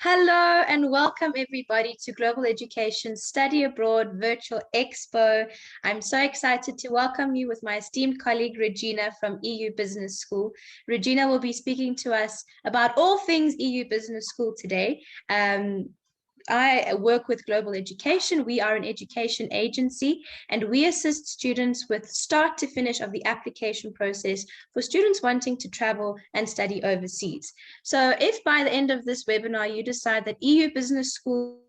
Hello and welcome everybody to Global Education Study Abroad Virtual Expo. I'm so excited to welcome you with my esteemed colleague Regina from EU Business School. Regina will be speaking to us about all things EU Business School today. I work with Global Education. We are an education agency and we assist students with start to finish of the application process for students wanting to travel and study overseas. So if by the end of this webinar, you decide that EU Business School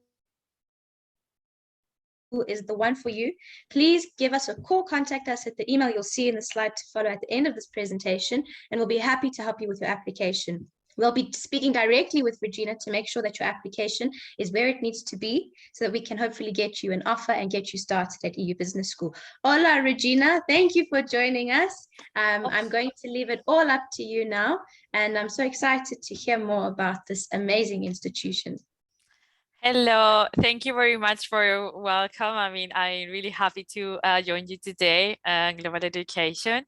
is the one for you, please give us a call, contact us at the email you'll see in the slide to follow at the end of this presentation, and we'll be happy to help you with your application. We'll be speaking directly with Regina to make sure that your application is where it needs to be so that we can hopefully get you an offer and get you started at EU Business School. Hola, Regina. Thank you for joining us. I'm going to leave it all up to you now, and I'm so excited to hear more about this amazing institution. Hello, thank you very much for your welcome. I'm really happy to join you today, Global Education.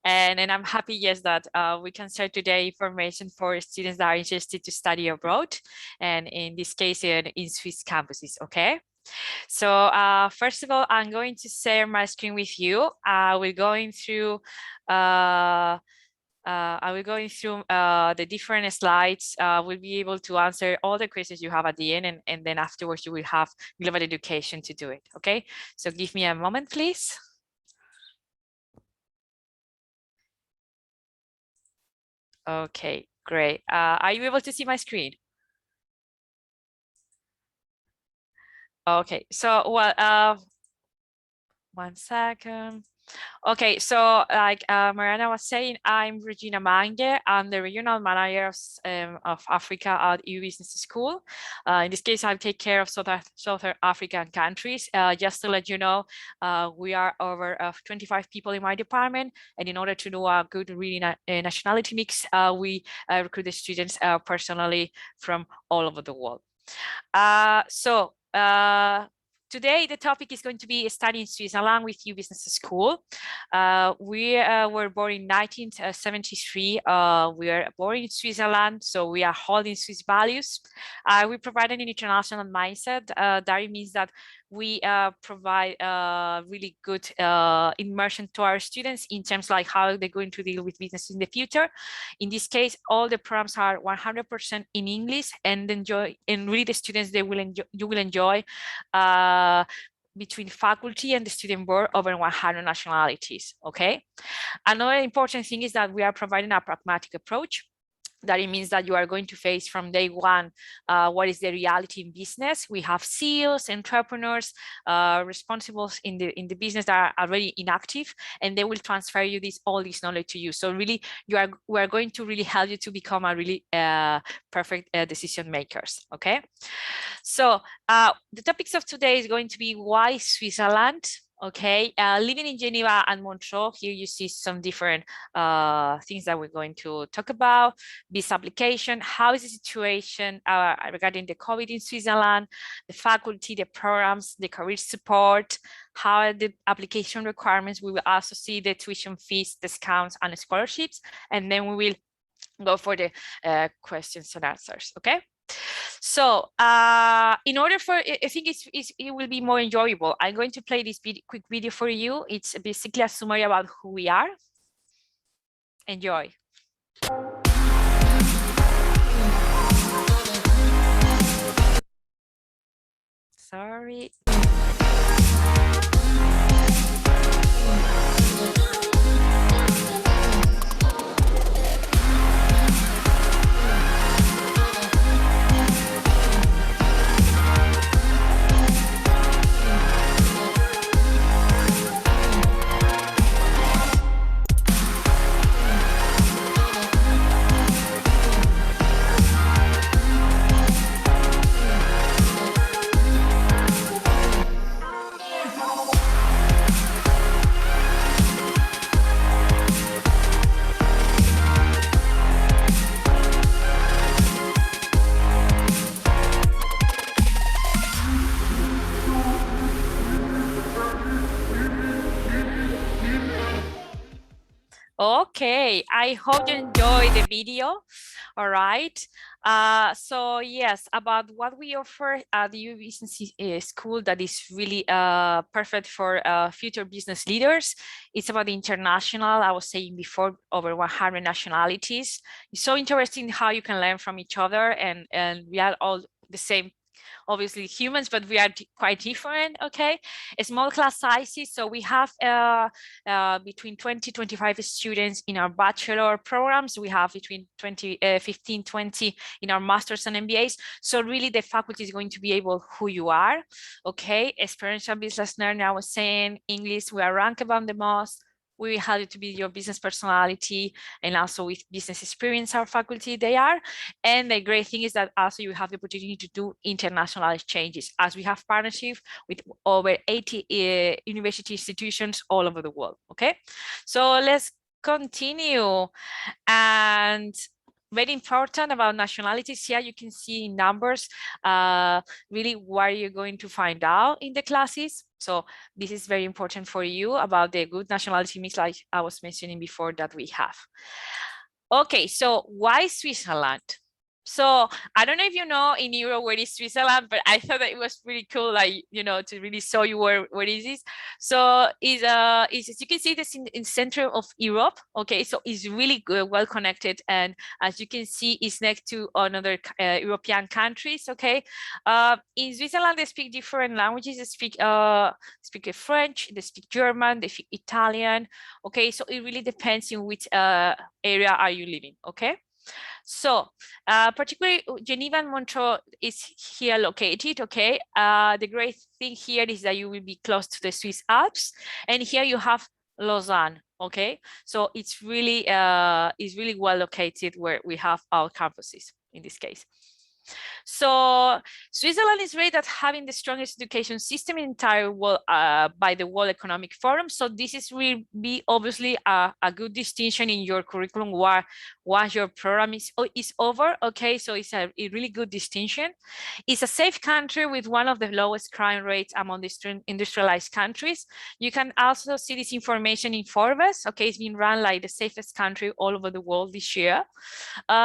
And I'm happy, yes, that we can share today information for students that are interested to study abroad, and in this case, in Swiss campuses, okay? So first of all, I'm going to share my screen with you. We're going through the different slides. We'll be able to answer all the questions you have at the end, and then afterwards you will have Global Education to do it, okay? So give me a moment, please. Okay, great. Are you able to see my screen? Okay, so, well, one second. Okay, so like Mariana was saying, I'm Regina Mange. I'm the regional manager of Africa at EU Business School. In this case, I take care of Southern African countries. Just to let you know, we are over 25 people in my department, and in order to do a good really nationality mix, we recruit the students personally from all over the world. Today, the topic is going to be studying in Switzerland with EU Business School. We were born in 1973. We are born in Switzerland, so we are holding Swiss values. We provide an international mindset. That means that we provide really good immersion to our students in terms like how they're going to deal with business in the future. In this case, all the programs are 100% in English, and really the students, you will enjoy between faculty and the student board over 100 nationalities, okay? Another important thing is that we are providing a pragmatic approach. That it means that you are going to face from day one what is the reality in business. We have CEOs, entrepreneurs, responsibles in the business that are already inactive, and they will transfer you all this knowledge to you. So really, we are going to really help you to become a really perfect decision makers. Okay. So the topics of today is going to be why Switzerland. Okay, living in Geneva and Montreux, here you see some different things that we're going to talk about. This application, how is the situation regarding the COVID in Switzerland, the faculty, the programs, the career support, how are the application requirements. We will also see the tuition fees, discounts, and scholarships, and then we will go for the questions and answers, okay? So in order for, I think it will be more enjoyable, I'm going to play this quick video for you. It's basically a summary about who we are. Enjoy. Sorry. Okay, I hope you enjoy the video. All right. So yes, about what we offer at the EU Business School that is really perfect for future business leaders. It's about the international, I was saying before, over 100 nationalities. It's so interesting how you can learn from each other, and we are all the same, obviously humans, but we are quite different. Okay, small class sizes, so we have between 20-25 students in our bachelor programs. We have between 15-20 in our masters and MBAs. So really the faculty is going to be able who you are. Okay, experiential business learner, I was saying, English, we are ranked among the most. We have it to be your business personality, and also with business experience, our faculty they are. And the great thing is that also you have the opportunity to do international exchanges, as we have partnership with over 80 university institutions all over the world. Okay, so let's continue. And very important about nationalities here, you can see in numbers really what you're going to find out in the classes. So this is very important for you about the good nationality mix, like I was mentioning before, that we have. Okay, so why Switzerland? So I don't know if you know in Europe where is Switzerland, but I thought that it was pretty cool, like, you know, to really show you where is this. So is as you can see this in center of Europe. Okay, so it's really good, well connected, and as you can see, it's next to another European countries. Okay, in Switzerland they speak different languages. They speak French, they speak German, they speak Italian. Okay, so it really depends in which area are you living. Okay. So particularly Geneva and Montreux is here located. Okay, the great thing here is that you will be close to the Swiss Alps, and here you have Lausanne. Okay, so it's really well located where we have our campuses in this case. So Switzerland is rated at having the strongest education system in the entire world by the World Economic Forum. So this is will be obviously a good distinction in your curriculum once your program is over. Okay, so it's a really good distinction. It's a safe country with one of the lowest crime rates among the industrialized countries. You can also see this information in Forbes. Okay, it's been run like the safest country all over the world this year.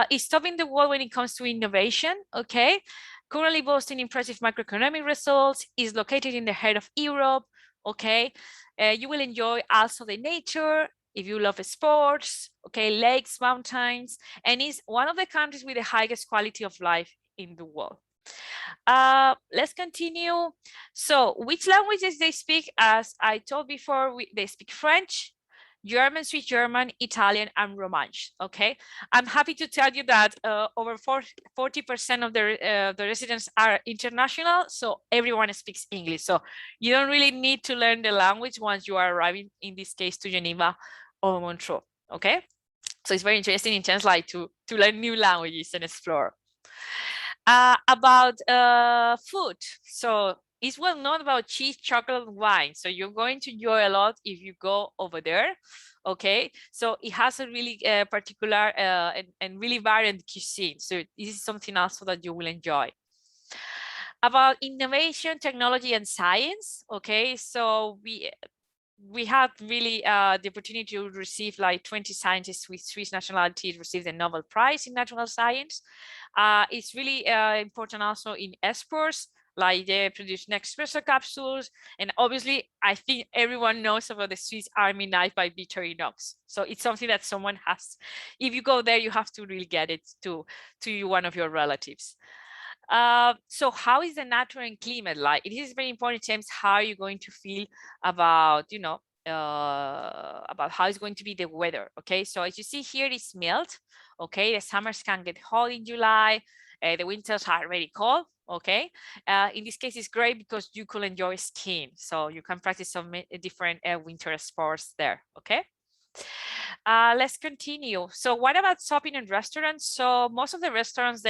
It's top in the world when it comes to innovation. Okay, currently boasting impressive macroeconomic results, is located in the heart of Europe. Okay, you will enjoy also the nature if you love sports. Okay, lakes, mountains, and is one of the countries with the highest quality of life in the world. Let's continue. So which languages they speak? As I told before, they speak French, German, Swiss German, Italian, and Romansh. Okay, I'm happy to tell you that over 40% of the residents are international, so everyone speaks English. So you don't really need to learn the language once you are arriving, in this case, to Geneva or Montreux. Okay, so it's very interesting in terms like to learn new languages and explore. About food, so it's well known about cheese, chocolate, and wine. So you're going to enjoy a lot if you go over there. Okay, so it has a really particular and really varied cuisine. So this is something also that you will enjoy. About innovation, technology, and science. Okay, so we had really the opportunity to receive like 20 scientists with Swiss nationality receive the Nobel Prize in natural science. It's really important also in exports, like they produce Nespresso capsules. And obviously, I think everyone knows about the Swiss Army knife by Victorinox. So it's something that someone has, if you go there, you have to really get it to one of your relatives. So how is the natural and climate like? It is very important in terms how you're going to feel about, you know, about how it's going to be the weather. Okay, so as you see here, it's mild. Okay, the summers can get hot in July. The winters are very cold. Okay, in this case, it's great because you could enjoy skiing. So you can practice some different winter sports there. Okay. Let's continue. So what about shopping and restaurants? So most of the restaurants,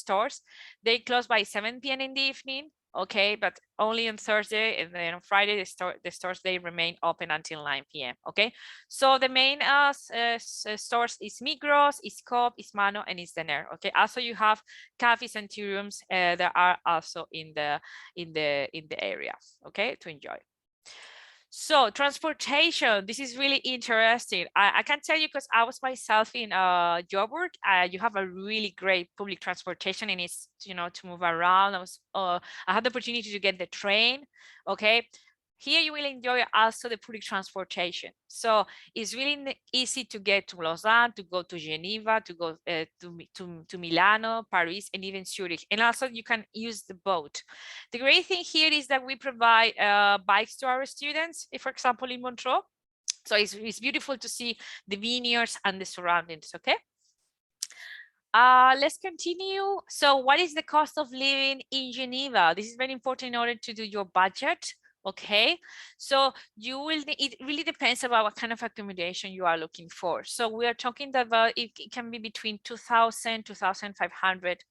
stores, they close by 7 p.m. in the evening. Okay, but only on Thursday, and then on Friday, the stores, they remain open until 9 p.m. Okay, so the main stores is Migros, is Coop, is Mano, and is Denner. Okay, also you have cafes and tea rooms that are also in the area. Okay, to enjoy. So transportation, this is really interesting. I can tell you because I was myself in Joburg. You have a really great public transportation, and it's, you know, to move around. I had the opportunity to get the train. Okay. Here you will enjoy also the public transportation. So it's really easy to get to Lausanne, to go to Geneva, to go to Milano, Paris, and even Zurich. And also you can use the boat. The great thing here is that we provide bikes to our students, if, for example, in Montreux. So it's beautiful to see the vineyards and the surroundings, okay? Let's continue. So what is the cost of living in Geneva? This is very important in order to do your budget. Okay, so you will, it really depends about what kind of accommodation you are looking for. So we are talking about it can be between 2,000, 2,500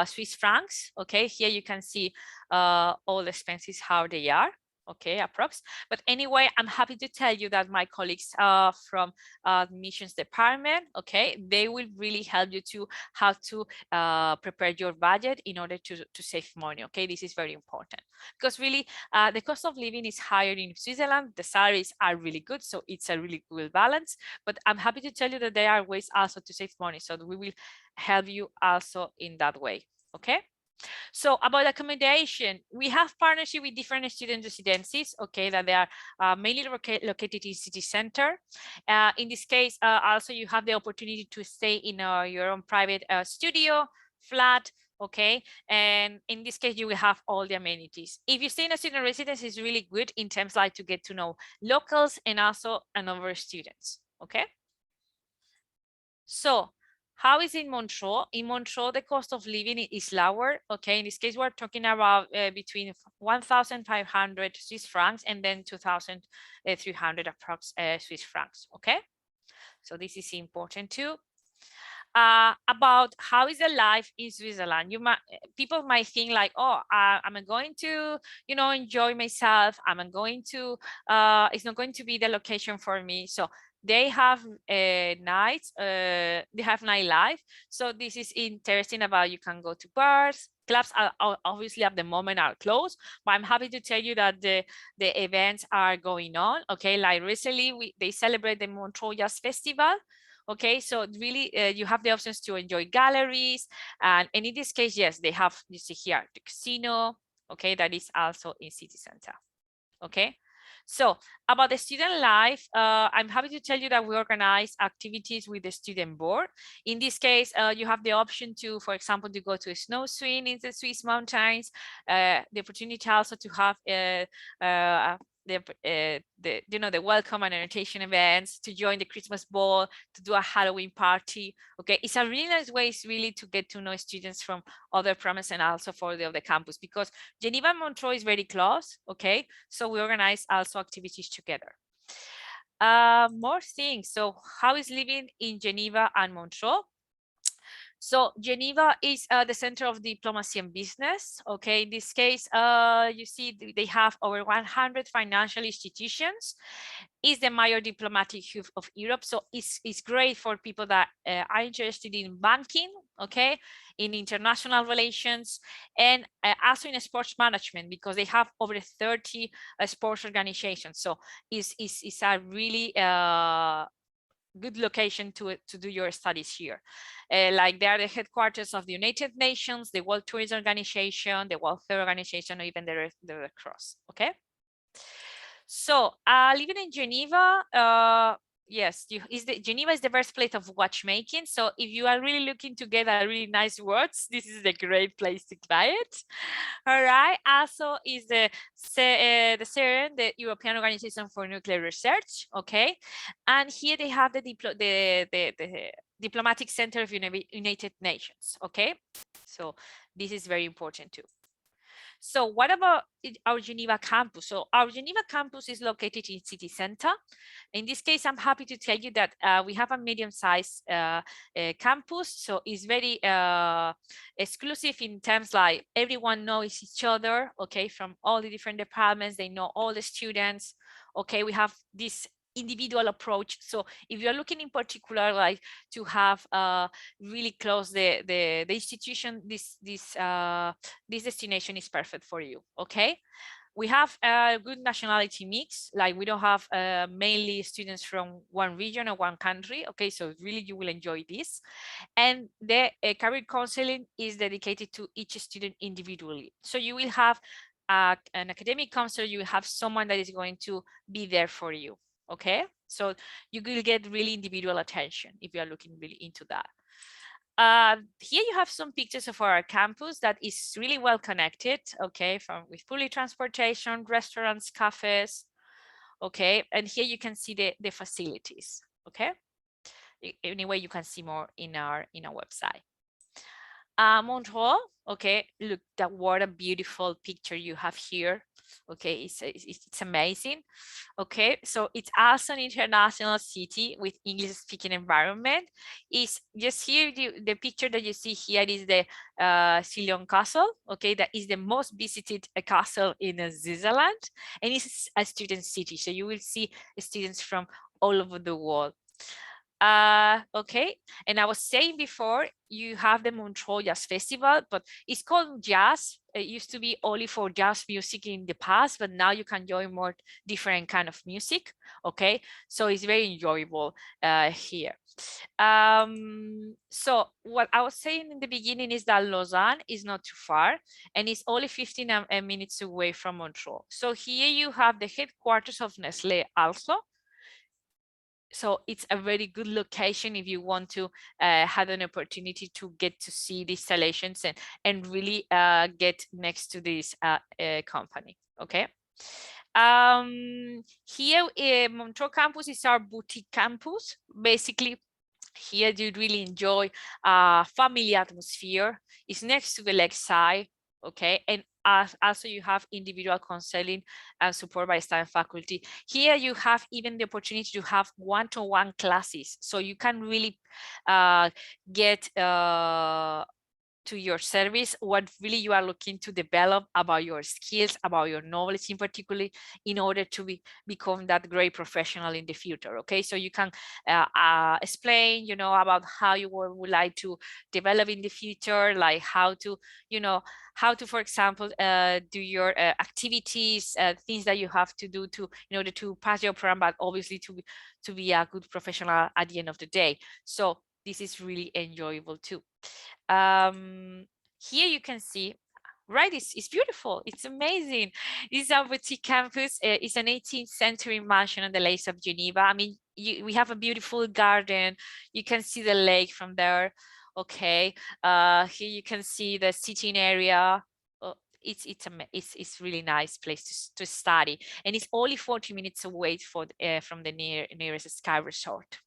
Swiss francs. Okay, here you can see all the expenses, how they are. Okay, approx. But anyway, I'm happy to tell you that my colleagues from admissions department, okay, they will really help you to how to prepare your budget in order to save money. Okay, this is very important because really the cost of living is higher in Switzerland. The salaries are really good, so it's a really good balance. But I'm happy to tell you that there are ways also to save money, so we will help you also in that way. Okay. So about accommodation, we have partnership with different student residencies, okay, that they are mainly located in city center. In this case, also you have the opportunity to stay in your own private studio, flat, okay, and in this case you will have all the amenities. If you stay in a student residence, it's really good in terms like to get to know locals and also another students, okay. So how is in Montreux? In Montreux, the cost of living is lower. Okay, in this case, we're talking about between 1,500 Swiss francs and then 2,300 approx Swiss francs. Okay, so this is important too. About how is the life in Switzerland. People might think like, oh, I'm going to, you know, enjoy myself. I'm going to, it's not going to be the location for me. So they have nights, they have nightlife. So this is interesting about you can go to bars. Clubs are obviously at the moment are closed, but I'm happy to tell you that the events are going on. Okay, like recently they celebrate the Montreux Jazz Festival. Okay, so really you have the options to enjoy galleries, and in this case, yes, they have, you see here, the casino, okay, that is also in city center. Okay, so about the student life, I'm happy to tell you that we organize activities with the student board. In this case, you have the option to, for example, to go to a snow swing in the Swiss mountains, the opportunity also to have the welcome and orientation events, to join the Christmas ball, to do a Halloween party. Okay, it's a really nice way really to get to know students from other programs and also for the other campus, because Geneva and Montreux is very close. Okay, so we organize also activities together. More things. So how is living in Geneva and Montreux? So Geneva is the center of diplomacy and business. Okay, in this case, you see they have over 100 financial institutions. Is the major diplomatic hub of Europe. So it's great for people that are interested in banking, okay, in international relations, and also in sports management, because they have over 30 sports organizations. So it's a really good location to do your studies here. Like they are the headquarters of the United Nations, the World Tourism Organization, the World Health Organization, or even the Red Cross. Okay. So living in Geneva, yes, Geneva is the birthplace of watchmaking. So if you are really looking to get a really nice watch, this is a great place to buy it. All right. Also is the CERN, the European Organization for Nuclear Research. Okay, and here they have the Diplomatic Center of United Nations. Okay, so this is very important too. So what about our Geneva campus? So our Geneva campus is located in city center. In this case, I'm happy to tell you that we have a medium-sized campus. So it's very exclusive in terms like everyone knows each other, okay, from all the different departments. They know all the students. Okay, we have this individual approach. So if you're looking in particular like to have really close the institution, this destination is perfect for you. Okay, We have a good nationality mix, like we don't have mainly students from one region or one country. Okay, so really you will enjoy this. And the career counseling is dedicated to each student individually. So you will have an academic counselor, you will have someone that is going to be there for you. Okay, so you will get really individual attention if you are looking really into that. Here you have some pictures of our campus that is really well connected, okay, with public transportation, restaurants, cafes, okay, and here you can see the facilities, okay. Anyway, you can see more in our website. Montreux, okay, look, what a beautiful picture you have here. Okay, it's amazing. Okay, so it's also an international city with English speaking environment. Is just here the picture that you see here is the Sillon Castle. Okay, that is the most visited castle in Switzerland, and it's a student city, so you will see students from all over the world. Okay, and I was saying before, you have the Montreux Jazz Festival, but it's called jazz. It used to be only for jazz music in the past, but now you can join more different kind of music. Okay, so it's very enjoyable here. So what I was saying in the beginning is that Lausanne is not too far, and it's only 15 minutes away from Montreux. So here you have the headquarters of Nestlé also. So it's a very good location if you want to have an opportunity to get to see the installations and really get next to this company. Okay. Here, Montreux campus is our boutique campus. Basically, here you really enjoy family atmosphere. It's next to the lakeside, okay, and also you have individual counseling and support by staff and faculty. Here you have even the opportunity to have one-to-one classes, so you can really get to your service what really you are looking to develop about your skills, about your knowledge in particular, in order to become that great professional in the future. Okay, so you can explain, you know, about how you would like to develop in the future, like how to, you know, how to, for example, do your activities, things that you have to do to in order to pass your program, but obviously to be a good professional at the end of the day. So this is really enjoyable too. Here you can see, right, it's beautiful, it's amazing. This is our boutique campus. It's an 18th century mansion on the lakes of Geneva. I mean, we have a beautiful garden. You can see the lake from there. Okay, here you can see the sitting area. It's really nice place to study, and it's only 40 minutes away from the nearest ski resort.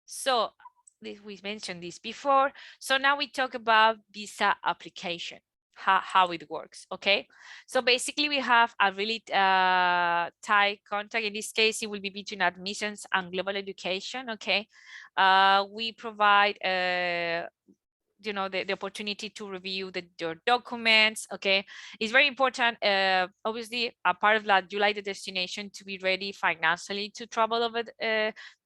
So we mentioned this before. So now we talk about visa application, how it works. Okay, so basically we have a really tight contact. In this case, it will be between admissions and global education. Okay, we provide you know, the opportunity to review your documents. Okay, it's very important, obviously, a part of that, you like the destination to be ready financially to travel over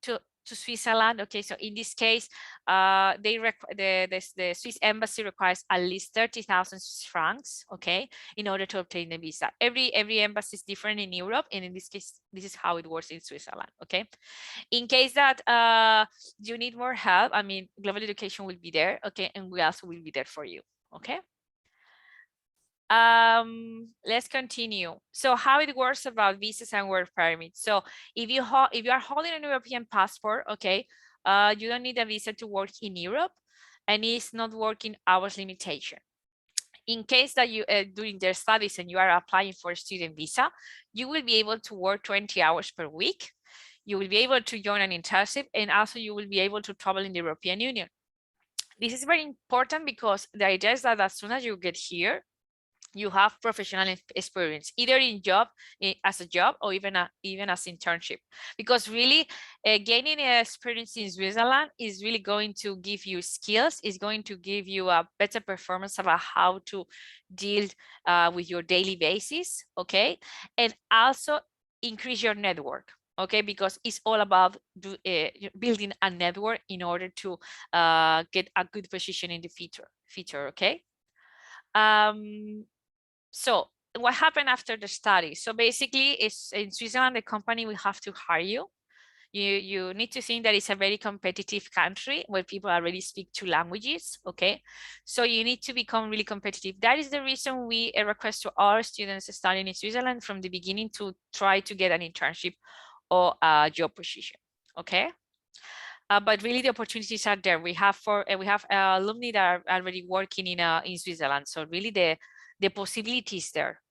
to Switzerland. Okay, so in this case, the Swiss embassy requires at least 30,000 francs, okay, in order to obtain the visa. Every embassy is different in Europe, and in this case, this is how it works in Switzerland. Okay, in case that you need more help, I mean, global education will be there. Okay, and we also will be there for you. Okay. Let's continue. So how it works about visas and work permits. So if you are holding an European passport, okay, you don't need a visa to work in Europe, and it's not working hours limitation. In case that you during their studies and you are applying for a student visa, you will be able to work 20 hours per week. You will be able to join an internship, and also you will be able to travel in the European Union. This is very important because the idea is that as soon as you get here, you have professional experience, either in as a job or even as internship, because really gaining experience in Switzerland is really going to give you skills, is going to give you a better performance about how to deal with your daily basis. Okay, and also increase your network. Okay, because it's all about building a network in order to get a good position in the future. Okay. So what happened after the study? So basically, it's in Switzerland, the company will have to hire you. You need to think that it's a very competitive country where people already speak two languages, okay? So you need to become really competitive. That is the reason we request to our students studying in Switzerland from the beginning to try to get an internship or a job position, okay? But really the opportunities are there. We have alumni that are already working in Switzerland. So really the possibilities there.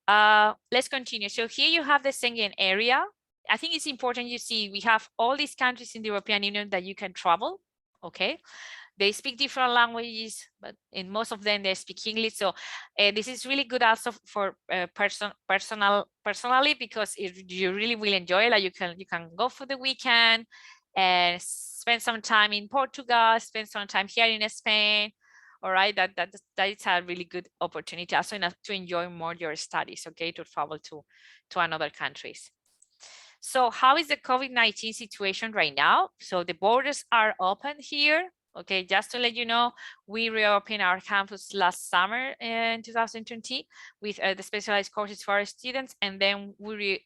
Let's continue. So here you have the Schengen area. I think it's important you see we have all these countries in the European Union that you can travel, okay? They speak different languages, but in most of them they speak English. So this is really good also for personally, because you really will enjoy it. Like you can go for the weekend and spend some time in Portugal, spend some time here in Spain. All right, that is a really good opportunity also to enjoy more your studies, okay, to travel to another countries. So how is the COVID-19 situation right now? So the borders are open here. Okay, just to let you know, we reopened our campus last summer in 2020 with the specialized courses for our students, and then we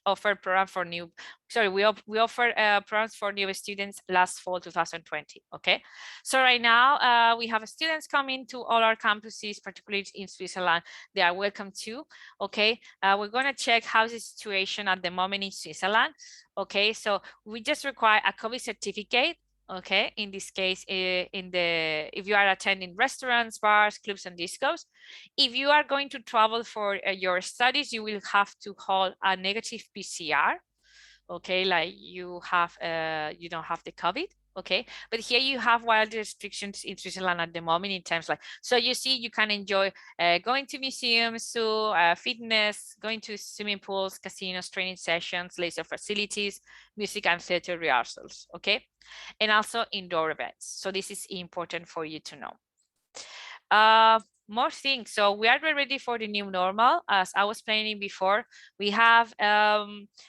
offer program for new. Sorry, we offer programs for new students last fall 2020. Okay, so right now we have students coming to all our campuses, particularly in Switzerland. They are welcome to. Okay, we're gonna check how's the situation at the moment in Switzerland. Okay, so we just require a COVID certificate. Okay, in this case, if you are attending restaurants, bars, clubs, and discos. If you are going to travel for your studies, you will have to hold a negative PCR. Okay, like you don't have the COVID. Okay, but here you have wild restrictions in Switzerland at the moment in terms like, so you see, you can enjoy going to museums, so fitness, going to swimming pools, casinos, training sessions, leisure facilities, music and theater rehearsals. Okay, and also indoor events. So this is important for you to know. More things. So we are ready for the new normal. As I was explaining before, we have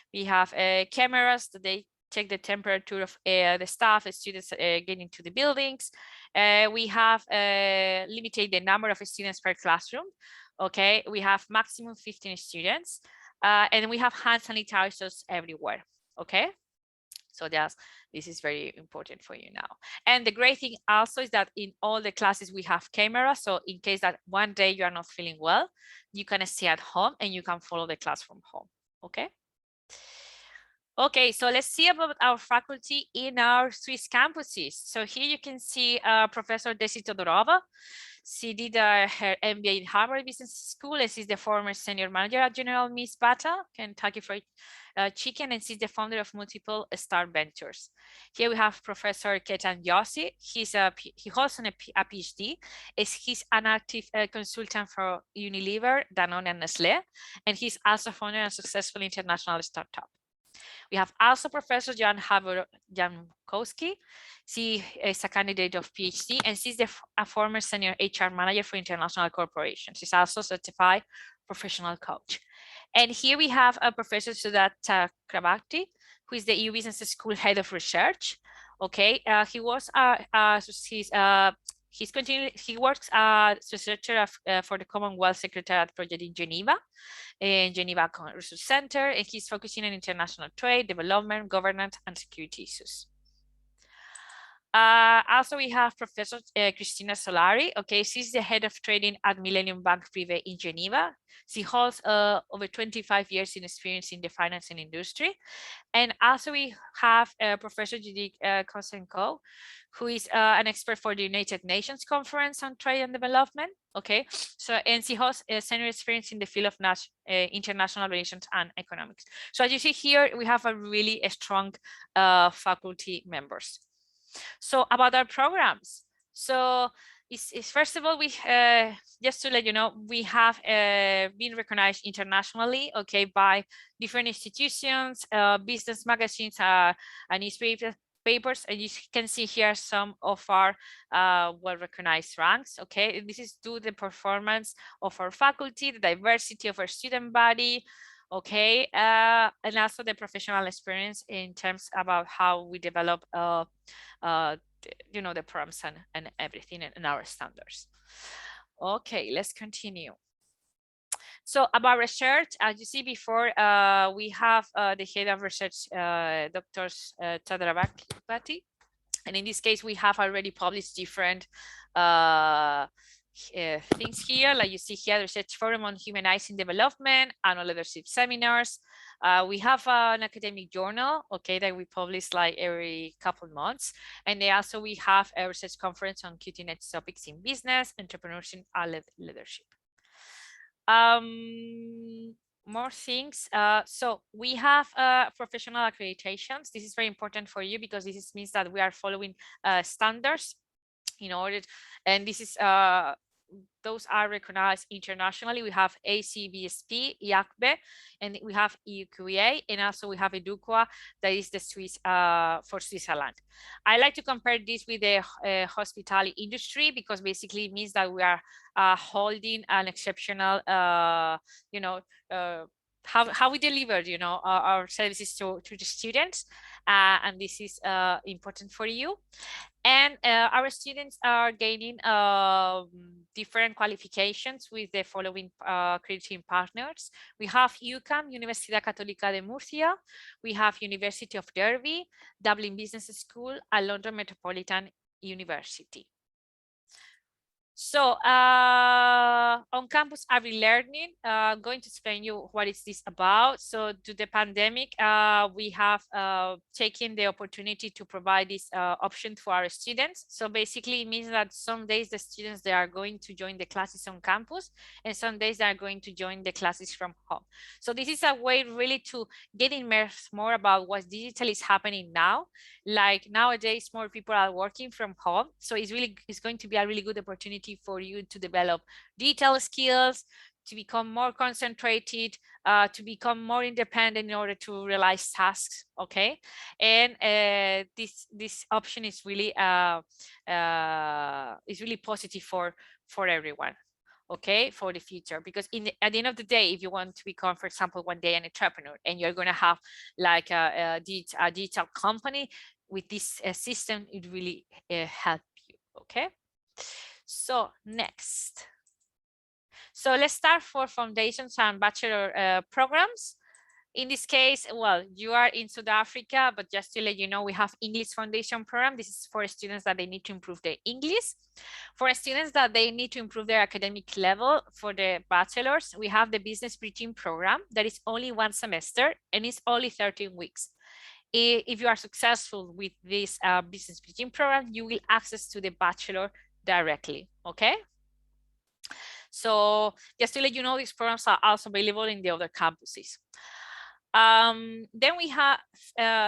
cameras that they check the temperature of the staff, the students getting into the buildings. We have limited the number of students per classroom. Okay, we have maximum 15 students, and we have hand sanitizers everywhere. Okay. So this is very important for you now. And the great thing also is that in all the classes we have cameras. So in case that one day you are not feeling well, you can stay at home and you can follow the class from home. Okay. Okay, so let's see about our faculty in our Swiss campuses. So here you can see Professor Desi Todorova. She did her MBA in Harvard Business School, and she's the former senior manager at General Mills Bata, Kentucky Fried Chicken, and she's the founder of multiple star ventures. Here we have Professor Ketan Yossi. He holds a PhD. He's an active consultant for Unilever, Danone, and Nestle, and he's also founder of a successful international startup. We have also Professor Jan Jankowski. She is a candidate of PhD, and she's a former senior HR manager for international corporations. She's also certified professional coach. And here we have a Professor Sudhata Krabakti, who is the EU Business School head of research. Okay, he works as researcher for the Commonwealth Secretariat project in Geneva Research Center, and he's focusing on international trade, development, governance, and security issues. Also, we have Professor Cristina Solari. Okay, she's the head of trading at Millennium Bank Privé in Geneva. She holds over 25 years in experience in the financing industry. And also we have Professor Judith Kosenko, who is an expert for the United Nations Conference on Trade and Development. Okay, so and she has senior experience in the field of international relations and economics. So as you see here, we have a really strong faculty members. So about our programs. So first of all, we just to let you know, we have been recognized internationally, okay, by different institutions, business magazines, and newspapers, and you can see here some of our well-recognized ranks. Okay, this is due to the performance of our faculty, the diversity of our student body. Okay, and also the professional experience in terms about how we develop you know, the programs and everything and our standards. Okay, let's continue. So about research, as you see before, we have the head of research, Dr. Chadrabati. And in this case, we have already published different things here. Like you see here, the Research Forum on Humanizing Development, annual leadership seminars. We have an academic journal, okay, that we publish like every couple of months. And they also, we have a research conference on cutting-edge topics in business, entrepreneurship, and leadership. More things. So we have professional accreditations. This is very important for you because this means that we are following standards in order, and this is those are recognized internationally. We have ACBSP, IACBE, and we have EUQA, and also we have EDUQA, that is the Swiss for Switzerland. I like to compare this with the hospitality industry because basically it means that we are holding an exceptional, you know, how we deliver, you know, our services to the students, and this is important for you. And our students are gaining different qualifications with the following accrediting partners. We have UCAM, Universidad Católica de Murcia. We have University of Derby, Dublin Business School, and London Metropolitan University. So on campus early learning, going to explain you what is this about. So to the pandemic, we have taken the opportunity to provide this option for our students. So basically it means that some days the students, they are going to join the classes on campus, and some days they are going to join the classes from home. So this is a way really to get immersed more about what digital is happening now. Like nowadays, more people are working from home. So it's going to be a really good opportunity for you to develop detailed skills, to become more concentrated, to become more independent in order to realize tasks. Okay, and this option is really positive for everyone. Okay, for the future, because at the end of the day, if you want to become, for example, one day an entrepreneur, and you're going to have like a digital company with this system, it really help you. Okay. So next, so let's start for foundations and bachelor programs. In this case, well, you are in South Africa, but just to let you know, we have English Foundation program. This is for students that they need to improve their English. For students that they need to improve their academic level for the bachelors, we have the Business Bridging program that is only 1 semester and it's only 13 weeks. If you are successful with this Business Bridging program, you will access to the bachelor directly. Okay. So just to let you know, these programs are also available in the other campuses. Then we have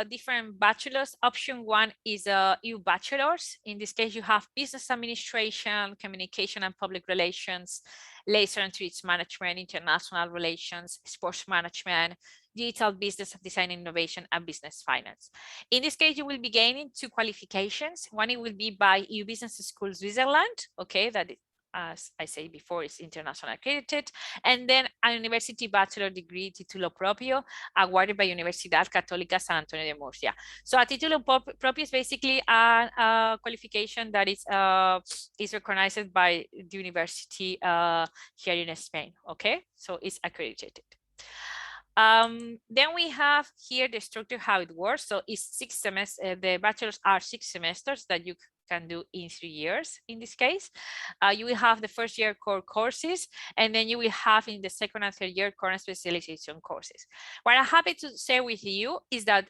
different bachelors. Option 1 is EU bachelors. In this case, you have business administration, communication and public relations, laser and 3D management, international relations, sports management, digital business design and innovation, and business finance. In this case, you will be gaining 2 qualifications. One, it will be by EU Business School Switzerland. Okay, that is, as I said before, is international accredited, and then a university bachelor degree, título propio, awarded by Universidad Católica San Antonio de Murcia. So a título propio is basically a qualification that is recognized by the university here in Spain. Okay, so it's accredited. Then we have here the structure, how it works. So it's 6 semesters, the bachelors are 6 semesters that you can do in 3 years. In this case, you will have the first year core courses, and then you will have in the second and third year core and specialization courses. What I'm happy to share with you is that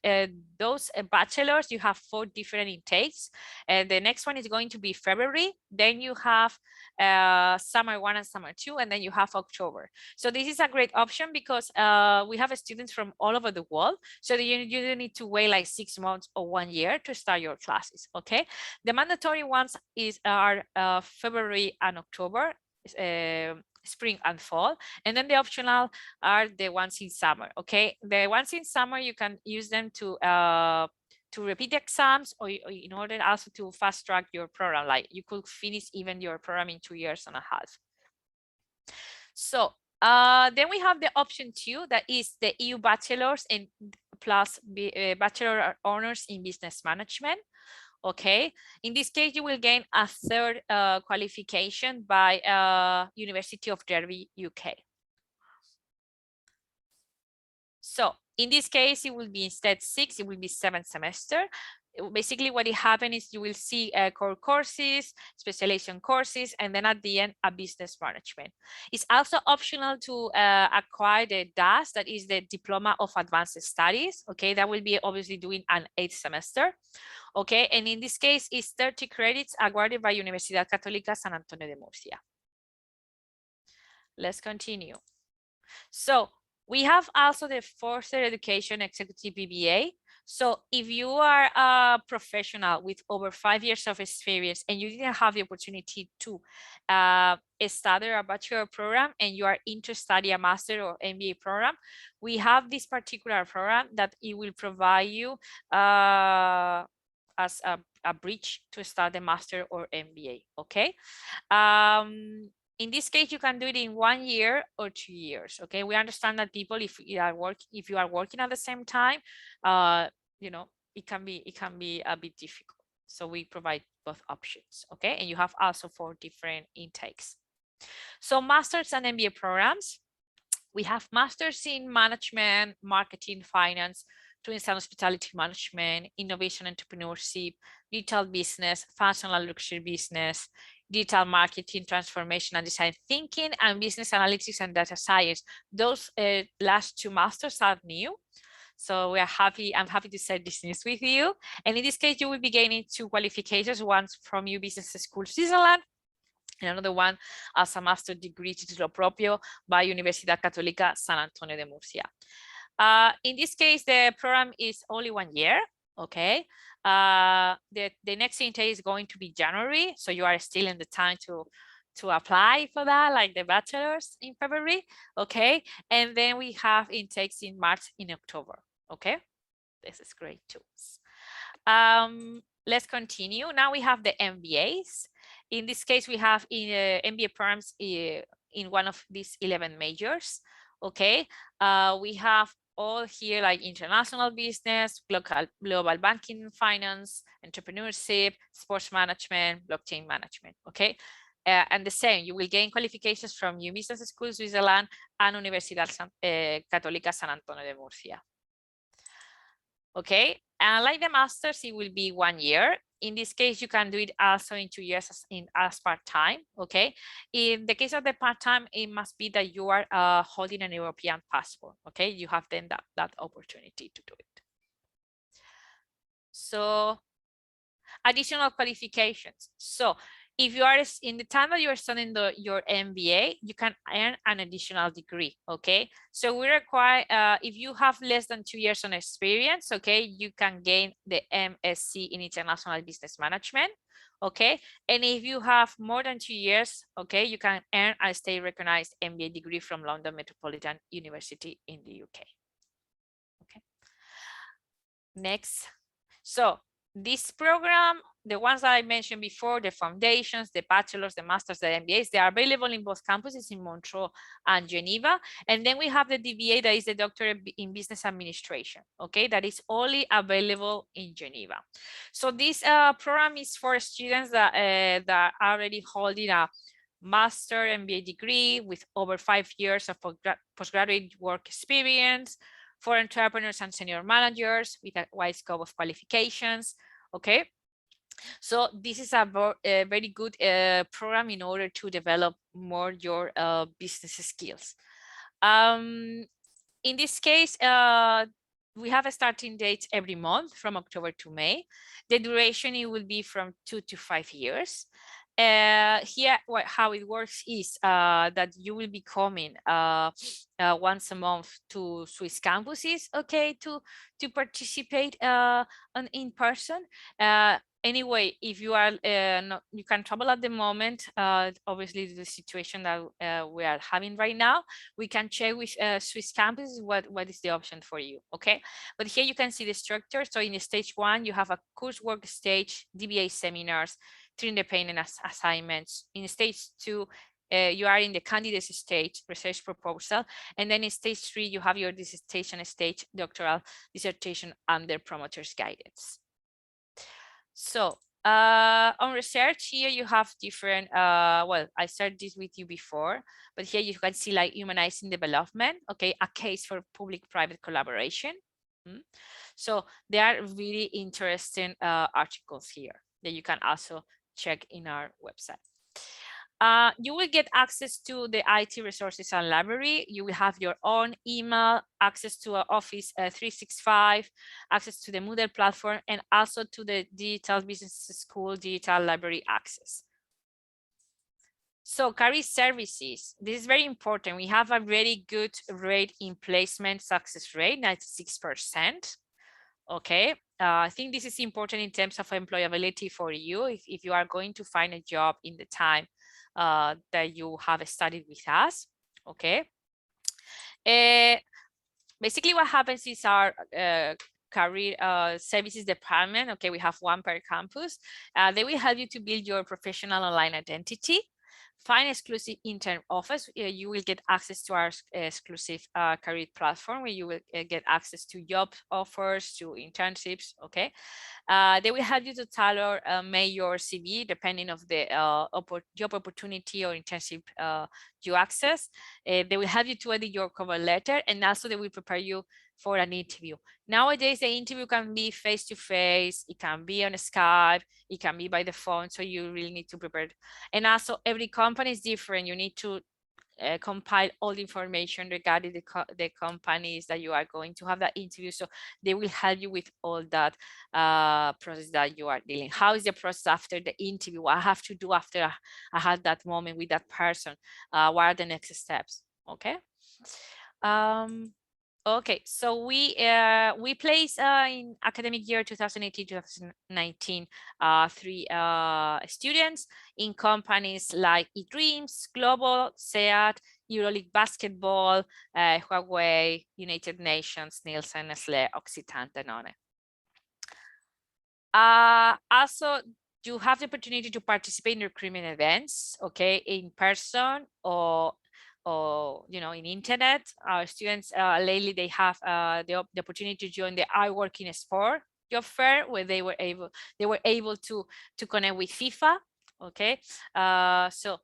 those bachelors, you have 4 different intakes, and the next one is going to be February. Then you have summer 1 and summer 2, and then you have October. So this is a great option because we have students from all over the world, so that you don't need to wait like 6 months or 1 year to start your classes. Okay, the mandatory ones are February and October, spring and fall, and then the optional are the ones in summer. Okay, the ones in summer, you can use them to repeat the exams, or in order also to fast track your program. Like you could finish even your program in 2.5 years. So then we have the option 2, that is the EU bachelors and plus bachelor honors in business management. Okay, in this case, you will gain a third qualification by University of Derby, UK. So in this case, it will be instead 6, it will be 7 semester. Basically, what it happens is you will see core courses, specialization courses, and then at the end, a business management. It's also optional to acquire the DAS, that is the Diploma of Advanced Studies. Okay, that will be obviously doing an 8th semester. Okay, and in this case, it's 30 credits awarded by Universidad Católica San Antonio de Murcia. Let's continue. So we have also the Further Education Executive BBA. So if you are a professional with over 5 years of experience and you didn't have the opportunity to study a bachelor program and you are into study a master or MBA program, we have this particular program that it will provide you as a bridge to start the master or MBA. Okay. In this case, you can do it in 1 year or 2 years. Okay, we understand that people, if you are working at the same time, you know, it can be a bit difficult. So we provide both options. Okay, and you have also 4 different intakes. So masters and MBA programs. We have masters in management, marketing, finance, tourism and hospitality management, innovation, entrepreneurship, digital business, fashion and luxury business, digital marketing, transformation and design thinking, and business analytics and data science. Those last 2 masters are new. So we are happy. I'm happy to share this news with you. And in this case, you will be gaining 2 qualifications, one from EU Business School Switzerland, and another one as a master's degree titulo propio by Universidad Católica San Antonio de Murcia. In this case, the program is only 1 year. Okay, the next intake is going to be January, so you are still in the time to apply for that, like the bachelor's in February. Okay, and then we have intakes in March, in October. Okay, this is great too. Let's continue. Now we have the MBAs. In this case, we have in MBA programs in one of these 11 majors. Okay, we have all here like international business, global banking and finance, entrepreneurship, sports management, blockchain management. Okay, and the same, you will gain qualifications from EU Business School Switzerland and Universidad Católica San Antonio de Murcia. Okay, and like the masters, it will be 1 year. In this case, you can do it also in 2 years as part-time. Okay, in the case of the part-time, it must be that you are holding an European passport. Okay, you have then that opportunity to do it. So additional qualifications. So if you are in the time that you are studying your MBA, you can earn an additional degree. Okay, so we require if you have less than 2 years on experience, okay, you can gain the MSc in International Business Management. Okay, and if you have more than 2 years, okay, you can earn a state recognized MBA degree from London Metropolitan University in the UK. Okay, next. So this program, the ones that I mentioned before, the foundations, the bachelors, the masters, the MBAs, they are available in both campuses in Montreux and Geneva. And then we have the DBA, that is the Doctorate in Business Administration. Okay, that is only available in Geneva. So this program is for students that are already holding a master MBA degree with over 5 years of postgraduate work experience, for entrepreneurs and senior managers with a wide scope of qualifications. Okay, so this is a very good program in order to develop more your business skills. In this case, we have a starting date every month from October to May. The duration, it will be from 2 to 5 years. Here, how it works is that you will be coming once a month to Swiss campuses, okay, to participate in person. Anyway, if you are you can travel at the moment, obviously the situation that we are having right now, we can check with Swiss campuses what is the option for you. Okay, but here you can see the structure. So in stage 1, you have a coursework stage, DBA seminars, 3 independent assignments. In stage 2, you are in the candidate stage, research proposal, and then in stage 3, you have your dissertation stage, doctoral dissertation under promoter's guidance. So on research here, you have different, well, I shared this with you before, but here you can see like humanizing development, okay, a case for public-private collaboration. So there are really interesting articles here that you can also check in our website. You will get access to the IT resources and library. You will have your own email, access to Office 365, access to the Moodle platform, and also to the Digital Business School Digital Library access. So career services, this is very important. We have a very good rate in placement success rate, 96%. Okay, I think this is important in terms of employability for you if you are going to find a job in the time that you have studied with us. Okay, basically what happens is our career services department, okay, we have one per campus. They will help you to build your professional online identity. Find exclusive intern offers. You will get access to our exclusive career platform where you will get access to job offers, to internships. Okay, they will help you to tailor make your CV depending of the job opportunity or internship you access. They will help you to edit your cover letter, and also they will prepare you for an interview. Nowadays, the interview can be face-to-face, it can be on Skype, it can be by the phone, so you really need to prepare. And also, every company is different. You need to compile all the information regarding the companies that you are going to have that interview. So they will help you with all that process that you are dealing. How is the process after the interview? What I have to do after I had that moment with that person? What are the next steps? Okay. Okay, so we place in academic year 2018-2019 3 students in companies like eDreams, Global, SEAT, EuroLeague Basketball, Huawei, United Nations, Nielsen, Nestlé, Occitan, Danone. Also, you have the opportunity to participate in recruitment events, okay, in person or you know, in internet. Our students lately they have the opportunity to join the I Work in Sport job fair, where they were able to connect with FIFA. Okay, so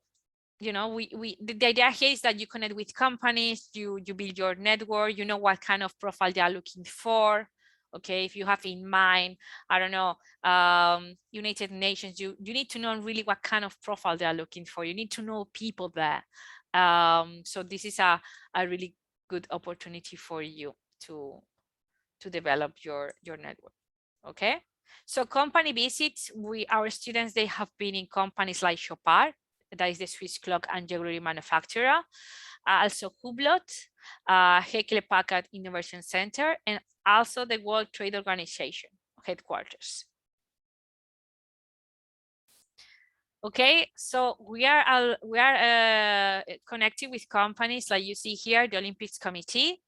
you know, the idea here is that you connect with companies, you build your network, you know what kind of profile they are looking for. Okay, if you have in mind, I don't know, United Nations, you need to know really what kind of profile they are looking for. You need to know people there. So this is a really good opportunity for you to develop your network. Okay, so company visits, our students, they have been in companies like Chopard, that is the Swiss clock and jewelry manufacturer, also Hublot, Hewlett Packard Innovation Center, and also the World Trade Organization headquarters. Okay, so we are connected with companies like you see here, the Olympics Committee,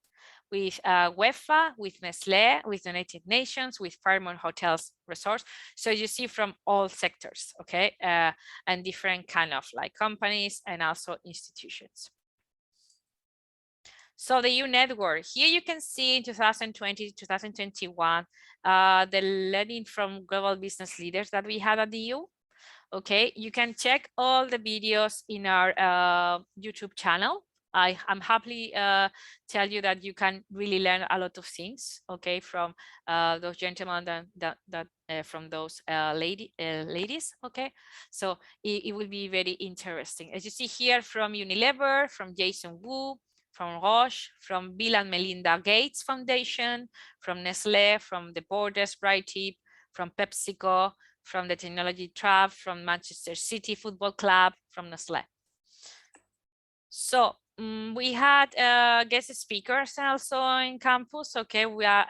with UEFA, with Nestlé, with United Nations, with Fairmont Hotels Resorts. So you see from all sectors, okay, and different kind of like companies and also institutions. So the EU network, here you can see in 2020, 2021, the learning from global business leaders that we had at the EU. Okay, you can check all the videos in our YouTube channel. I'm happily tell you that you can really learn a lot of things, okay, from those gentlemen that from those ladies, okay. So it will be very interesting. As you see here, from Unilever, from Jason Wu, from Roche, from Bill and Melinda Gates Foundation, from Nestlé, from the Borders Bright Tip, from PepsiCo, from the Technology Trap, from Manchester City Football Club, from Nestlé. So we had guest speakers also in campus. Okay, we are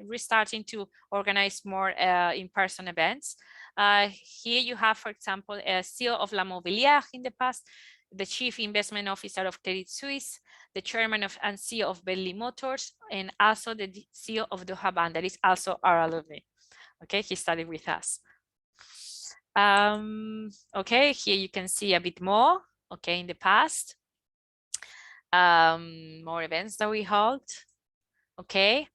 restarting to organize more in-person events. Here you have, for example, a CEO of La Mobilière in the past, the Chief Investment Officer of Credit Suisse, the Chairman of and CEO of Bentley Motors, and also the CEO of Doha Bank, that is also our alumni. Okay, he studied with us. Okay, here you can see a bit more, okay, in the past. More events that we hold, okay.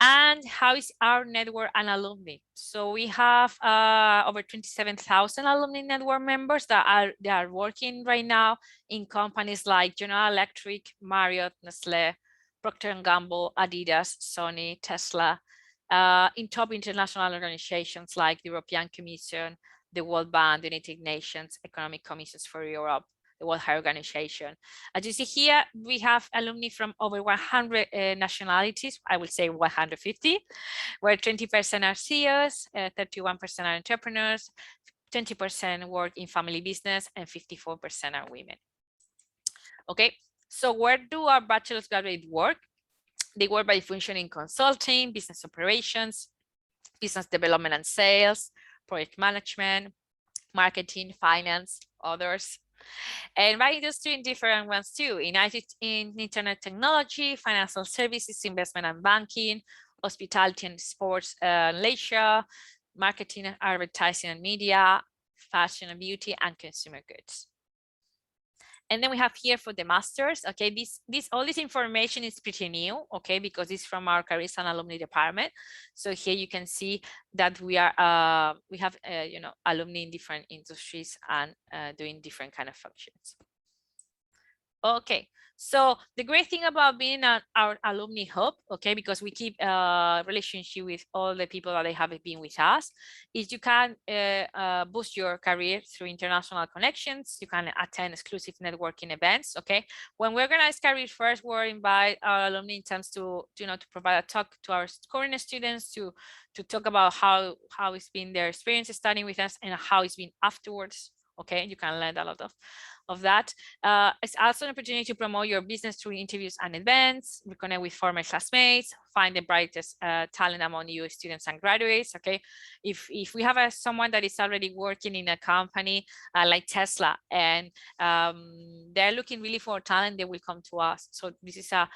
And how is our network and alumni? So we have over 27,000 alumni network members that are working right now in companies like General Electric, Marriott, Nestle, Procter & Gamble, Adidas, Sony, Tesla, in top international organizations like the European Commission, the World Bank, the United Nations, Economic Commissions for Europe, the World Health Organization. As you see here, we have alumni from over 100 nationalities, I would say 150, where 20% are CEOs, 31% are entrepreneurs, 20% work in family business, and 54% are women. Okay, so where do our bachelor's graduates work? They work by functioning consulting, business operations, business development and sales, project management, marketing, finance, others. And by industry in different ones too, in internet technology, financial services, investment and banking, hospitality and sports and leisure, marketing, advertising and media, fashion and beauty, and consumer goods. And then we have here for the masters, okay, all this information is pretty new, okay, because it's from our careers and alumni department. So here you can see that we have you know, alumni in different industries and doing different kind of functions. Okay, so the great thing about being our alumni hub, okay, because we keep a relationship with all the people that they have been with us, is you can boost your career through international connections. You can attend exclusive networking events, okay. When we organize Career First, we invite our alumni in terms to, you know, to provide a talk to our current students to talk about how it's been their experience studying with us and how it's been afterwards. Okay, you can learn a lot of that. It's also an opportunity to promote your business through interviews and events, reconnect with former classmates, find the brightest talent among you students and graduates. Okay, if we have someone that is already working in a company like Tesla and they're looking really for talent, they will come to us. So this is a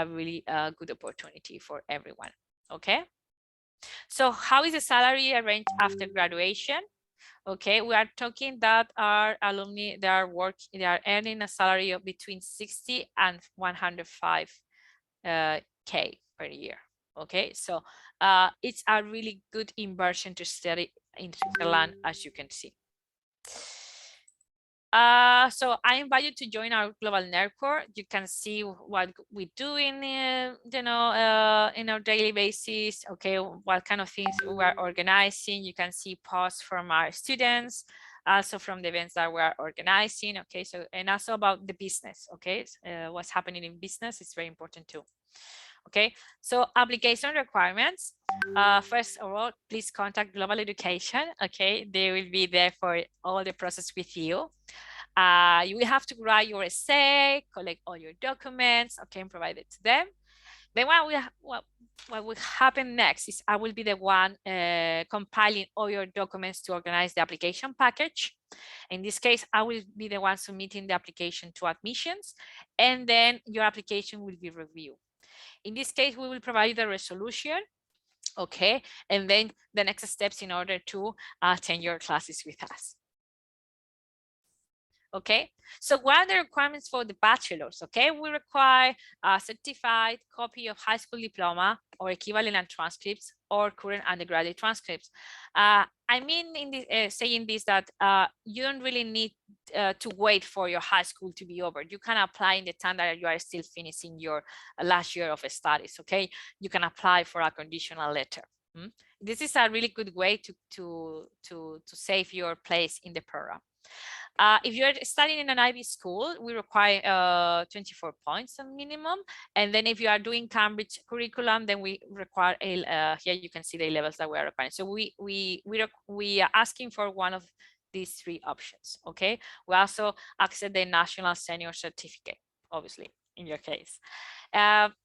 really good opportunity for everyone. Okay, so how is the salary arranged after graduation? Okay, we are talking that our alumni, they are earning a salary of between 60 and 105 K per year. Okay, so it's a really good inversion to study in Switzerland, as you can see. So I invite you to join our global network. You can see what we do in, you know, in our daily basis. Okay, what kind of things we are organizing. You can see posts from our students, also from the events that we are organizing. Okay, so and also about the business. Okay, what's happening in business is very important too. Okay, so application requirements. First of all, please contact Global Education. Okay, they will be there for all the process with you. You will have to write your essay, collect all your documents, okay, and provide it to them. Then what will happen next is I will be the one compiling all your documents to organize the application package. In this case, I will be the one submitting the application to admissions, and then your application will be reviewed. In this case, we will provide you the resolution, okay, and then the next steps in order to attend your classes with us. Okay, so what are the requirements for the bachelor's? Okay, we require a certified copy of high school diploma or equivalent transcripts or current undergraduate transcripts. I mean, in this, saying this, that you don't really need to wait for your high school to be over. You can apply in the time that you are still finishing your last year of studies. Okay, you can apply for a conditional letter. This is a really good way to save your place in the program. If you're studying in an IB school, we require 24 points a minimum. And then if you are doing Cambridge curriculum, then we require here you can see the levels that we are requiring. So we are asking for one of these three options. Okay. We also accept the National Senior Certificate, obviously, in your case.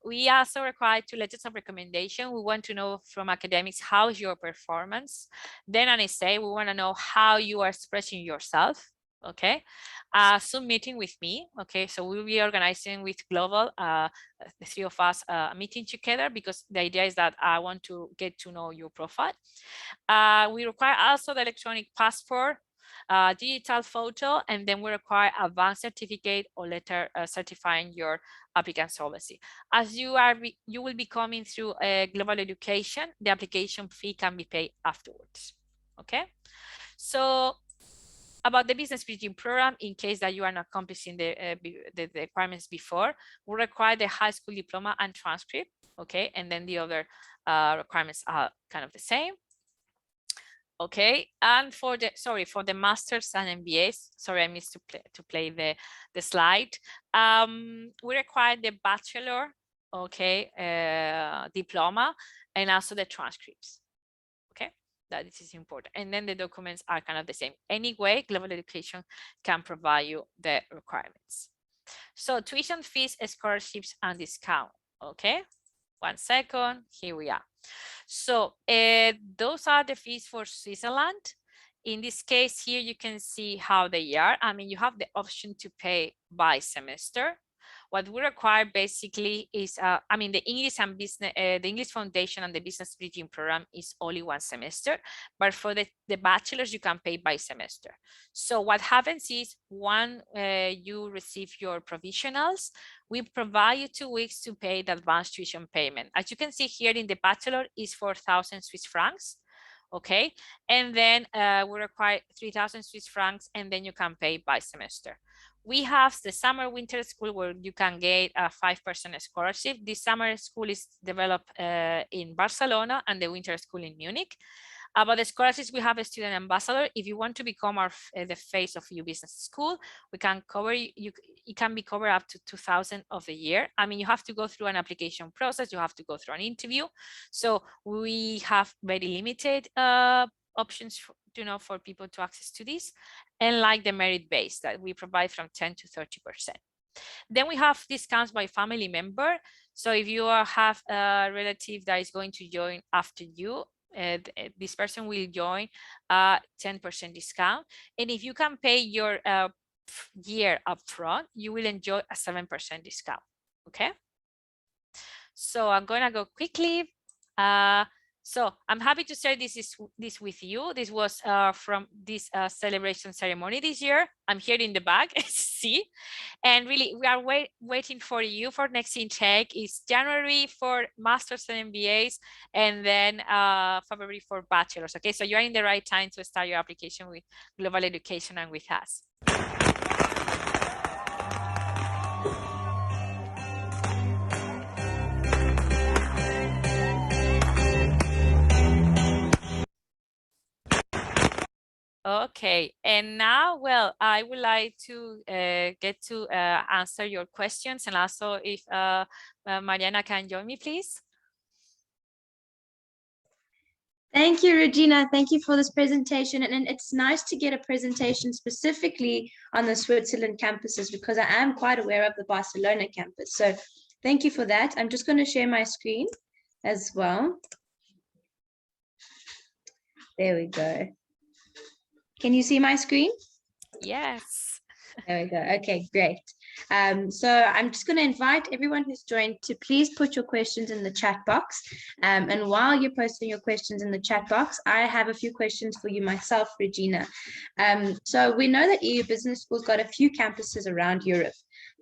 We also require 2 letters of recommendation. We want to know from academics, how is your performance? Then an essay, we want to know how you are expressing yourself. Okay, Zoom meeting with me. Okay, so we'll be organizing with Global, the 3 of us, a meeting together, because the idea is that I want to get to know your profile. We require also the electronic passport. digital photo, and then we require advanced certificate or letter certifying your applicant solvency. As you will be coming through global education, the application fee can be paid afterwards. Okay, so about the business bridging program, in case that you are not accomplishing the requirements before, we require the high school diploma and transcript. Okay, and then the other requirements are kind of the same. Okay, and for the masters and MBAs, sorry, I missed to play the slide. We require the bachelor, okay, diploma, and also the transcripts. Okay, that is important. And then the documents are kind of the same. Anyway, global education can provide you the requirements. So tuition fees, scholarships, and discount. Okay, 1 second, here we are. So those are the fees for Switzerland. In this case here, you can see how they are. I mean, you have the option to pay by semester. What we require basically is, I mean, the English and business, the English Foundation and the Business Bridging Program is only 1 semester, but for the bachelors, you can pay by semester. So what happens is, when you receive your provisionals, we provide you 2 weeks to pay the advanced tuition payment. As you can see here in the bachelor is 4,000 Swiss francs. Okay, and then we require 3,000 Swiss francs, and then you can pay by semester. We have the summer winter school where you can get a 5% scholarship. This summer school is developed in Barcelona, and the winter school in Munich. About the scholarships, we have a student ambassador. If you want to become the face of your business school, we can cover you. It can be covered up to 2,000 of the year. I mean, you have to go through an application process. You have to go through an interview. So we have very limited options for, for people to access to this, and like the merit base that we provide from 10 to 30%. Then we have discounts by family member. So if you have a relative that is going to join after you, this person will join 10% discount. And if you can pay your year upfront, you will enjoy a 7% discount. Okay. So I'm gonna go quickly. So I'm happy to share this with you. This was from this celebration ceremony this year. I'm here in the back, see, and really we are waiting for you for next intake. It's January for masters and MBAs, and then February for bachelors. Okay, so you're in the right time to start your application with global education and with us. Okay, and now, well, I would like to get to answer your questions, and also if Mariana can join me, please. Thank you, Regina. Thank you for this presentation. And it's nice to get a presentation specifically on the Switzerland campuses, because I am quite aware of the Barcelona campus. So thank you for that. I'm just going to share my screen as well. There we go. Can you see my screen? Yes. There we go. Okay, great. So I'm just going to invite everyone who's joined to please put your questions in the chat box. And while you're posting your questions in the chat box, I have a few questions for you myself, Regina. So we know that EU Business School's got a few campuses around Europe.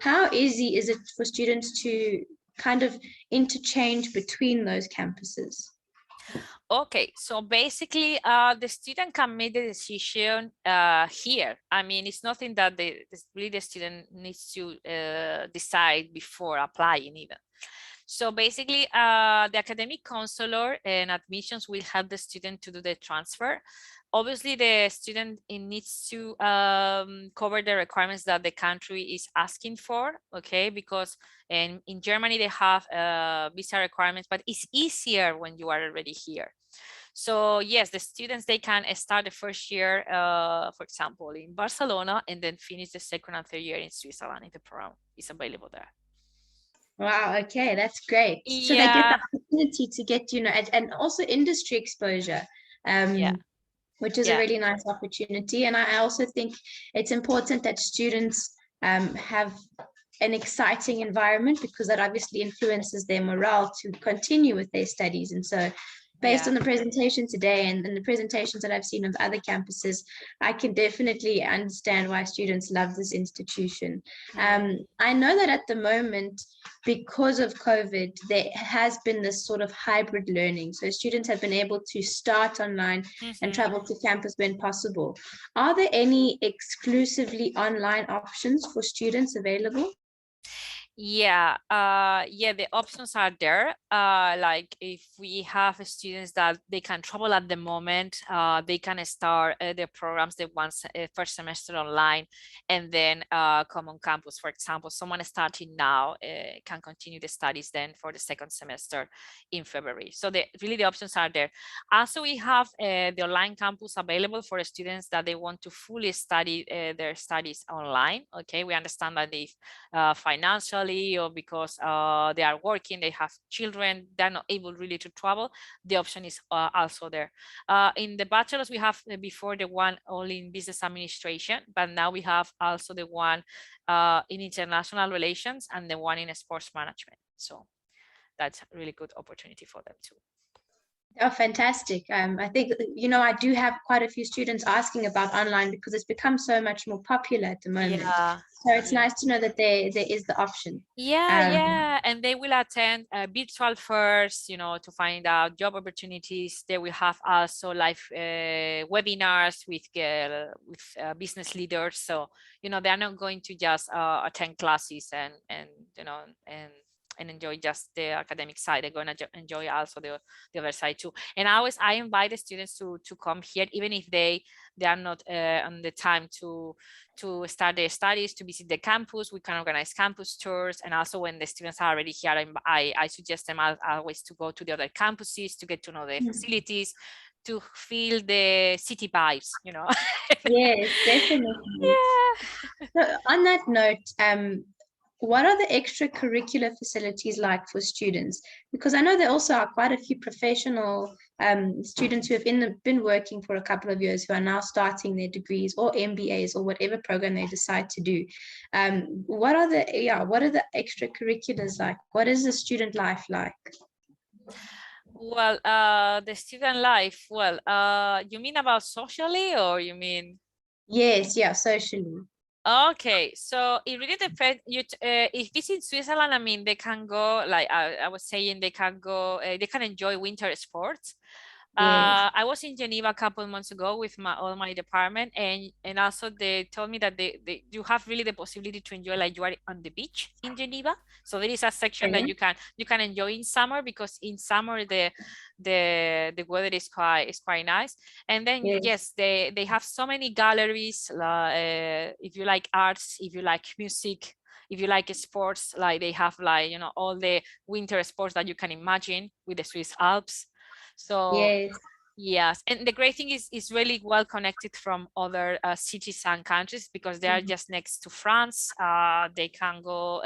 How easy is it for students to kind of interchange between those campuses? Okay, so basically the student can make the decision here. I mean, it's nothing that the student needs to decide before applying even. So basically the academic counselor and admissions will help the student to do the transfer. Obviously, the student needs to cover the requirements that the country is asking for, okay? Because in Germany, they have visa requirements, but it's easier when you are already here. So yes, the students, they can start the first year, for example, in Barcelona, and then finish the second and third year in Switzerland if the program is available there. Wow, okay, that's great. Yeah. So they get the opportunity to get, and also industry exposure. Yeah. Which is a really nice opportunity. And I also think it's important that students have an exciting environment, because that obviously influences their morale to continue with their studies. And so based Yeah. on the presentation today and the presentations that I've seen of other campuses, I can definitely understand why students love this institution. Yeah. I know that at the moment, because of COVID, there has been this sort of hybrid learning. So students have been able to start online and Mhm. travel to campus when possible. Are there any exclusively online options for students available? Yeah, the options are there. Like if we have students that they can travel at the moment, they can start their programs the first semester online and then come on campus. For example, someone starting now can continue the studies then for the second semester in February. So really the options are there. Also, we have the online campus available for students that they want to fully study their studies online. Okay, we understand that if financially or because they are working, they have children, they're not able really to travel, the option is also there. In the bachelor's, we have before the one only in business administration, but now we have also the one in international relations and the one in sports management. So that's a really good opportunity for them too. Oh, fantastic. I think, I do have quite a few students asking about online because it's become so much more popular at the moment. Yeah. So it's Yeah. nice to know that there is the option. Yeah, Um, yeah, and they will attend virtual fairs, to find out job opportunities. They will have also live webinars with business leaders. So they are not going to just attend classes and enjoy just the academic side. They're going to enjoy also the other side too. And I invite the students to come here, even if they are not on the time to start their studies, to visit the campus. We can organize campus tours. And also when the students are already here, I suggest them always to go to the other campuses to get to know the facilities, to feel the city vibes. yes, definitely. Yeah. So on that note, what are the extracurricular facilities like for students? Because I know there also are quite a few professional students who have been working for a couple of years who are now starting their degrees or MBAs or whatever program they decide to do. What are the extracurriculars like? What is the student life like? Well, the student life, well, you mean about socially or you mean? Yes, yeah, socially. Okay, so it really depends. If it's in Switzerland, I mean, they can go, like I was saying, they can go, they can enjoy winter sports. Yes, I was in Geneva a couple of months ago with all my department, and also they told me that you have really the possibility to enjoy like you are on the beach in Geneva. So there is a section that okay. you can enjoy in summer, because in summer the weather is quite nice. And then Yes, yes, they have so many galleries. If you like arts, if you like music, if you like sports, like they have like all the winter sports that you can imagine with the Swiss Alps. So yes, yes, and the great thing is really well connected from other cities and countries, because they are mhm, just next to France. They can go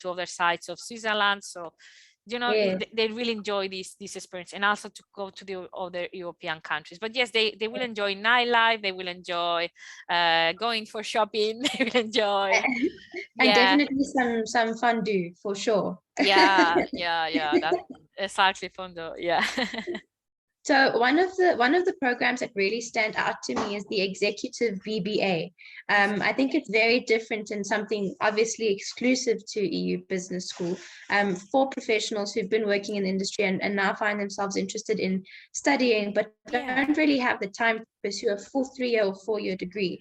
to other sides of Switzerland. So yes. they really enjoy this experience, and also to go to the other European countries. But yes, they will enjoy nightlife. They will enjoy going for shopping. They will enjoy. And Yeah, definitely some fondue for sure. yeah. That's exactly fun though. Yeah. So one of the programs that really stand out to me is the executive BBA. I think it's very different and something obviously exclusive to EU Business School for professionals who've been working in the industry and now find themselves interested in studying, but Yeah. don't really have the time to pursue a full 3-year or 4-year degree.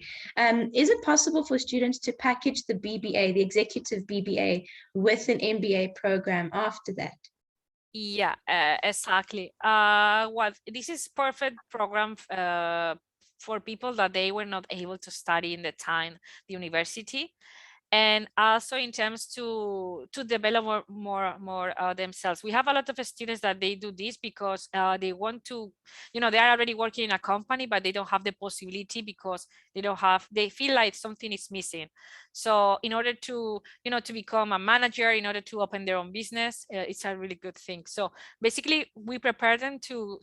Is it possible for students to package the BBA, the executive BBA, with an MBA program after that? Yeah, exactly. Well, this is perfect program for people that they were not able to study in the university, and also in terms to develop more themselves. We have a lot of students that they do this because they want to, they are already working in a company, but they don't have the possibility because they feel like something is missing. So in order to, to become a manager, in order to open their own business, it's a really good thing. So basically we prepare them to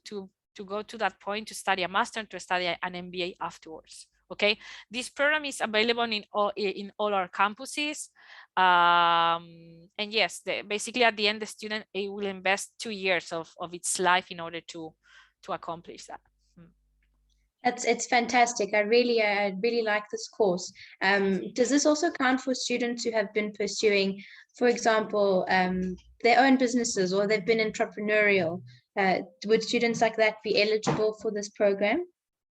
go to that point, to study a master, to study an MBA afterwards. Okay, this program is available in all our campuses. And yes, basically at the end, the student will invest 2 years of its life in order to accomplish that. It's fantastic. I really like this course. Does this also count for students who have been pursuing, for example, their own businesses, or they've been entrepreneurial? Would students like that be eligible for this program?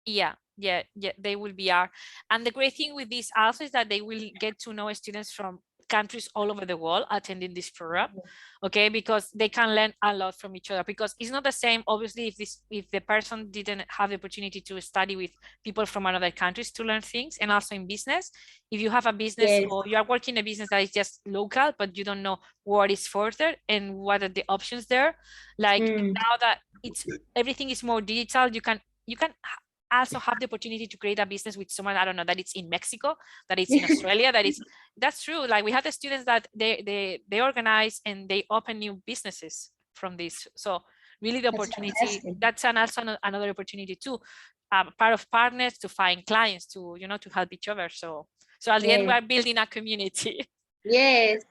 Yeah, they will be and the great thing with this also is that they will get to know students from countries all over the world attending this program. Okay, because they can learn a lot from each other, because it's not the same obviously if the person didn't have the opportunity to study with people from other countries to learn things. And also in business, if you have a business, Yes. or you are working a business that is just local but you don't know what is further and what are the options there, like now that everything is more digital, you can also have the opportunity to create a business with someone, I don't know, that it's in Mexico, that it's in Australia, that's true. Like we have the students that they organize and they open new businesses from this. So really the opportunity, that's also another opportunity too, part of partners to find clients to, to help each other. So at the end, we're building a community. Yes.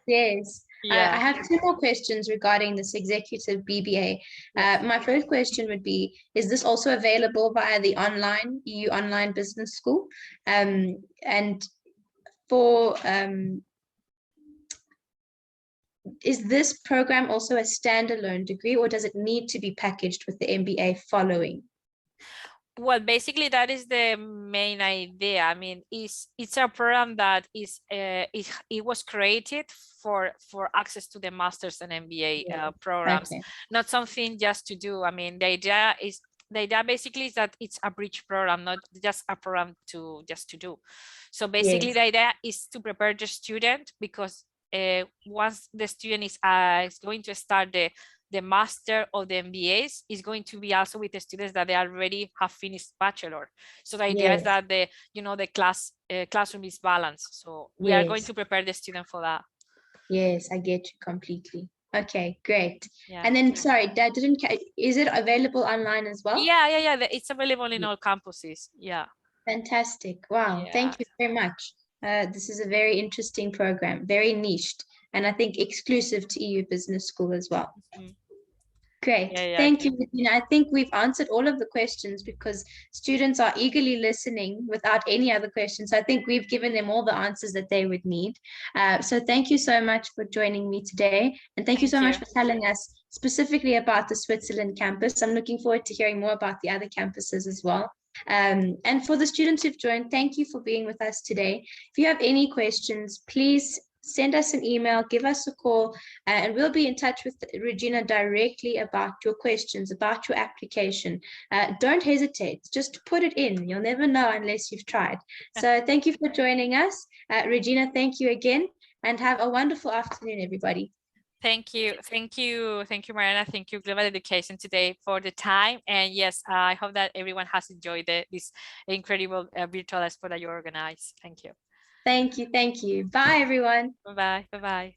Yeah. I have 2 more questions regarding this executive BBA. My first question would be, is this also available via the EU Online Business School? And for, is this program also a standalone degree, or does it need to be packaged with the MBA following? Well, basically that is the main idea. I mean, it's a program that is it was created for access to the masters and MBA programs, not something just to do. I mean, the idea basically is that it's a bridge program, not just a program just to do. So basically the idea is to prepare the student, because once the student is going to start the master or the MBAs, is going to be also with the students that they already have finished bachelor. So the idea is that the classroom is balanced. So we are going to prepare the student for that. Yes, I get you completely. Okay, great. And then, sorry, that is it available online as well? Yeah. It's available in all campuses. Yeah. Fantastic. Wow. Thank you very much. This is a very interesting program, very niched, and I think exclusive to EU Business School as well. Great. Thank you, Regina. I think we've answered all of the questions, because students are eagerly listening without any other questions. So I think we've given them all the answers that they would need. So thank you so much for joining me today. And thank you so much for telling us specifically about the Switzerland campus. I'm looking forward to hearing more about the other campuses as well. And for the students who've joined, thank you for being with us today. If you have any questions, please send us an email, give us a call, and we'll be in touch with Regina directly about your questions, about your application. Don't hesitate, just put it in. You'll never know unless you've tried. So thank you for joining us. Regina, thank you again, and have a wonderful afternoon, everybody. Thank you, Mariana. Thank you, Global Education, today for the time. And yes, I hope that everyone has enjoyed this incredible virtual expo that you organized. Thank you. Thank you. Bye, everyone. Bye-bye.